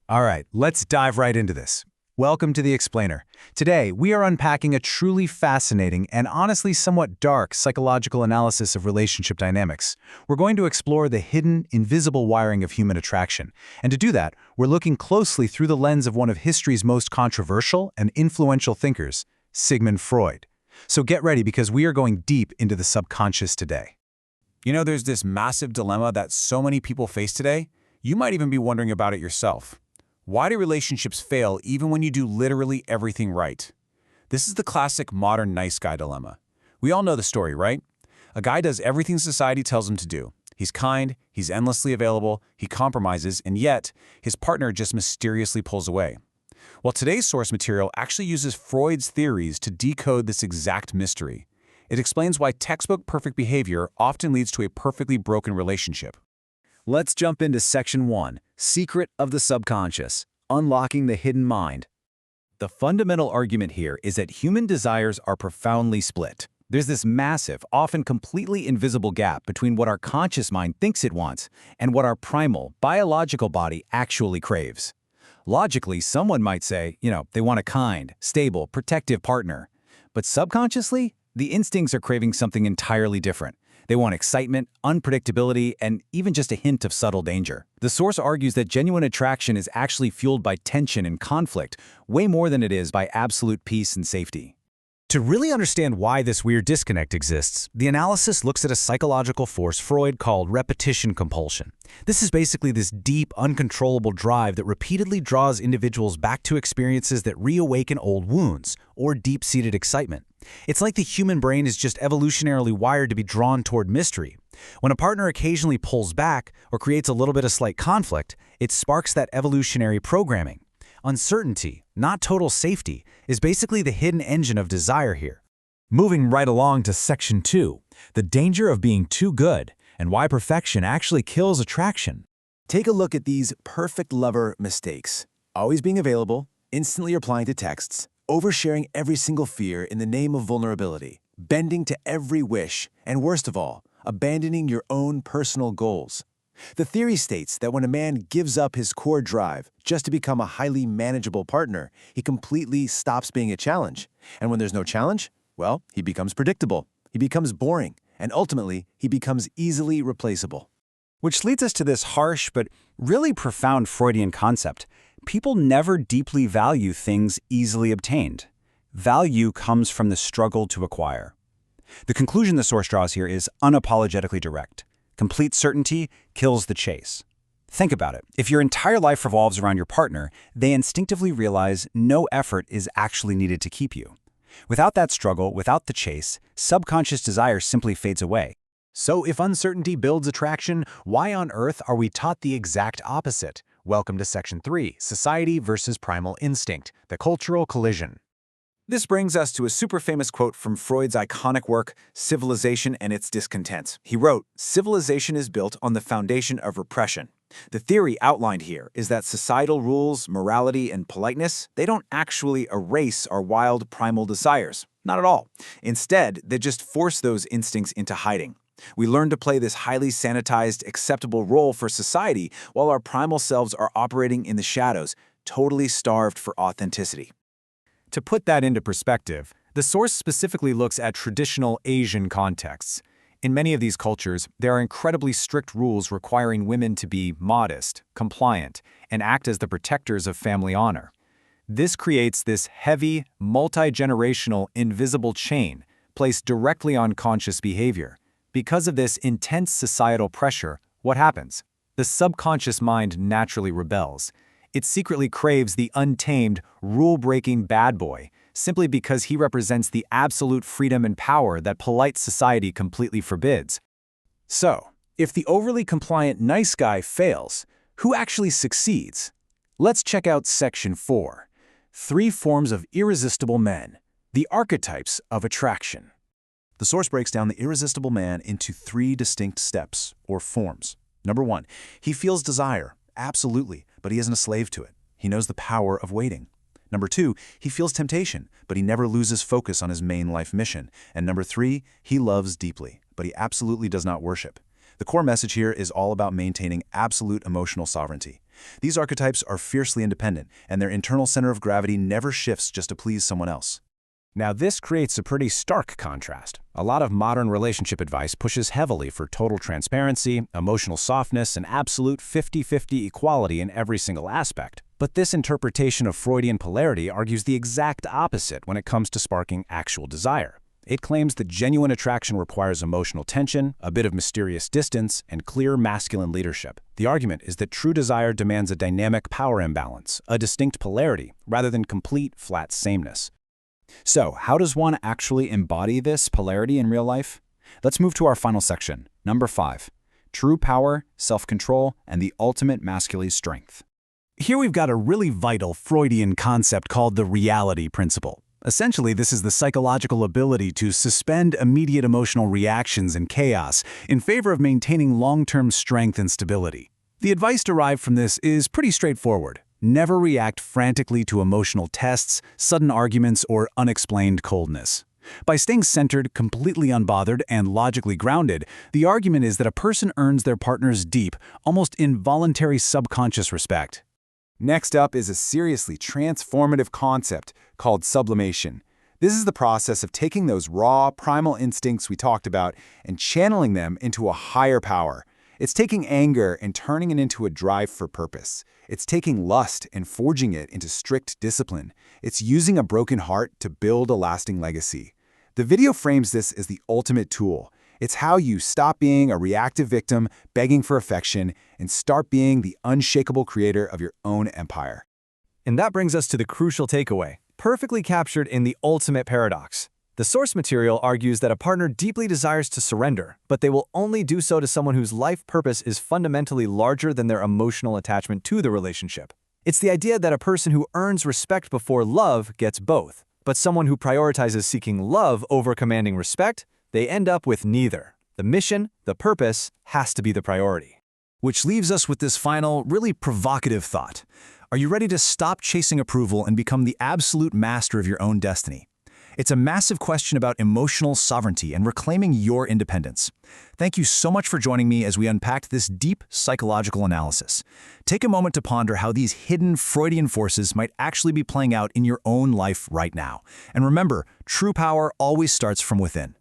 All right, let's dive right into this. Welcome to The Explainer. Today, we are unpacking a truly fascinating and honestly somewhat dark psychological analysis of relationship dynamics. We're going to explore the hidden, invisible wiring of human attraction. And to do that, we're looking closely through the lens of one of history's most controversial and influential thinkers, Sigmund Freud. So get ready because we are going deep into the subconscious today. You know, there's this massive dilemma that so many people face today. You might even be wondering about it yourself. Why do relationships fail even when you do literally everything right? This is the classic modern nice guy dilemma. We all know the story, right? A guy does everything society tells him to do. He's kind, he's endlessly available, he compromises, and yet his partner just mysteriously pulls away. Well, today's source material actually uses Freud's theories to decode this exact mystery. It explains why textbook perfect behavior often leads to a perfectly broken relationship. Let's jump into Section 1, Secret of the Subconscious, Unlocking the Hidden Mind. The fundamental argument here is that human desires are profoundly split. There's this massive, often completely invisible gap between what our conscious mind thinks it wants and what our primal, biological body actually craves. Logically, someone might say, they want a kind, stable, protective partner. But subconsciously, the instincts are craving something entirely different. They want excitement, unpredictability, and even just a hint of subtle danger. The source argues that genuine attraction is actually fueled by tension and conflict, way more than it is by absolute peace and safety. To really understand why this weird disconnect exists, the analysis looks at a psychological force Freud called repetition compulsion. This is basically this deep, uncontrollable drive that repeatedly draws individuals back to experiences that reawaken old wounds or deep-seated excitement. It's like the human brain is just evolutionarily wired to be drawn toward mystery. When a partner occasionally pulls back or creates a little bit of slight conflict, it sparks that evolutionary programming. Uncertainty, not total safety, is basically the hidden engine of desire here. Moving right along to Section 2, the danger of being too good and why perfection actually kills attraction. Take a look at these perfect lover mistakes. Always being available, instantly replying to texts, oversharing every single fear in the name of vulnerability, bending to every wish, and worst of all, abandoning your own personal goals. The theory states that when a man gives up his core drive just to become a highly manageable partner, he completely stops being a challenge. And when there's no challenge, well, he becomes predictable, he becomes boring, and ultimately, he becomes easily replaceable. Which leads us to this harsh but really profound Freudian concept. People never deeply value things easily obtained. Value comes from the struggle to acquire. The conclusion the source draws here is unapologetically direct. Complete certainty kills the chase. Think about it. If your entire life revolves around your partner, they instinctively realize no effort is actually needed to keep you. Without that struggle, without the chase, subconscious desire simply fades away. So if uncertainty builds attraction, why on earth are we taught the exact opposite? Welcome to Section 3, Society versus Primal Instinct, the Cultural Collision. This brings us to a super famous quote from Freud's iconic work, Civilization and Its Discontents. He wrote, "Civilization is built on the foundation of repression." The theory outlined here is that societal rules, morality, and politeness, they don't actually erase our wild primal desires. Not at all. Instead, they just force those instincts into hiding. We learn to play this highly sanitized, acceptable role for society while our primal selves are operating in the shadows, totally starved for authenticity. To put that into perspective, the source specifically looks at traditional Asian contexts. In many of these cultures, there are incredibly strict rules requiring women to be modest, compliant, and act as the protectors of family honor. This creates this heavy, multi-generational, invisible chain placed directly on conscious behavior. Because of this intense societal pressure, what happens? The subconscious mind naturally rebels. It secretly craves the untamed, rule-breaking bad boy, simply because he represents the absolute freedom and power that polite society completely forbids. So, if the overly compliant nice guy fails, who actually succeeds? Let's check out Section 4, 3 Forms of Irresistible Men, the Archetypes of Attraction. The source breaks down the irresistible man into 3 distinct steps, or forms. Number 1, he feels desire, absolutely, but he isn't a slave to it. He knows the power of waiting. Number 2, he feels temptation, but he never loses focus on his main life mission. And number 3, he loves deeply, but he absolutely does not worship. The core message here is all about maintaining absolute emotional sovereignty. These archetypes are fiercely independent, and their internal center of gravity never shifts just to please someone else. Now, this creates a pretty stark contrast. A lot of modern relationship advice pushes heavily for total transparency, emotional softness, and absolute 50-50 equality in every single aspect. But this interpretation of Freudian polarity argues the exact opposite when it comes to sparking actual desire. It claims that genuine attraction requires emotional tension, a bit of mysterious distance, and clear masculine leadership. The argument is that true desire demands a dynamic power imbalance, a distinct polarity, rather than complete, flat sameness. So, how does one actually embody this polarity in real life? Let's move to our final section, number 5, true power, self-control, and the ultimate masculine strength. Here we've got a really vital Freudian concept called the reality principle. Essentially, this is the psychological ability to suspend immediate emotional reactions and chaos in favor of maintaining long-term strength and stability. The advice derived from this is pretty straightforward. Never react frantically to emotional tests, sudden arguments, or unexplained coldness. By staying centered, completely unbothered, and logically grounded, the argument is that a person earns their partner's deep, almost involuntary subconscious respect. Next up is a seriously transformative concept called sublimation. This is the process of taking those raw, primal instincts we talked about and channeling them into a higher power. It's taking anger and turning it into a drive for purpose. It's taking lust and forging it into strict discipline. It's using a broken heart to build a lasting legacy. The video frames this as the ultimate tool. It's how you stop being a reactive victim begging for affection and start being the unshakable creator of your own empire. And that brings us to the crucial takeaway, perfectly captured in the ultimate paradox. The source material argues that a partner deeply desires to surrender, but they will only do so to someone whose life purpose is fundamentally larger than their emotional attachment to the relationship. It's the idea that a person who earns respect before love gets both, but someone who prioritizes seeking love over commanding respect, they end up with neither. The mission, the purpose, has to be the priority. Which leaves us with this final, really provocative thought. Are you ready to stop chasing approval and become the absolute master of your own destiny? It's a massive question about emotional sovereignty and reclaiming your independence. Thank you so much for joining me as we unpacked this deep psychological analysis. Take a moment to ponder how these hidden Freudian forces might actually be playing out in your own life right now. And remember, true power always starts from within.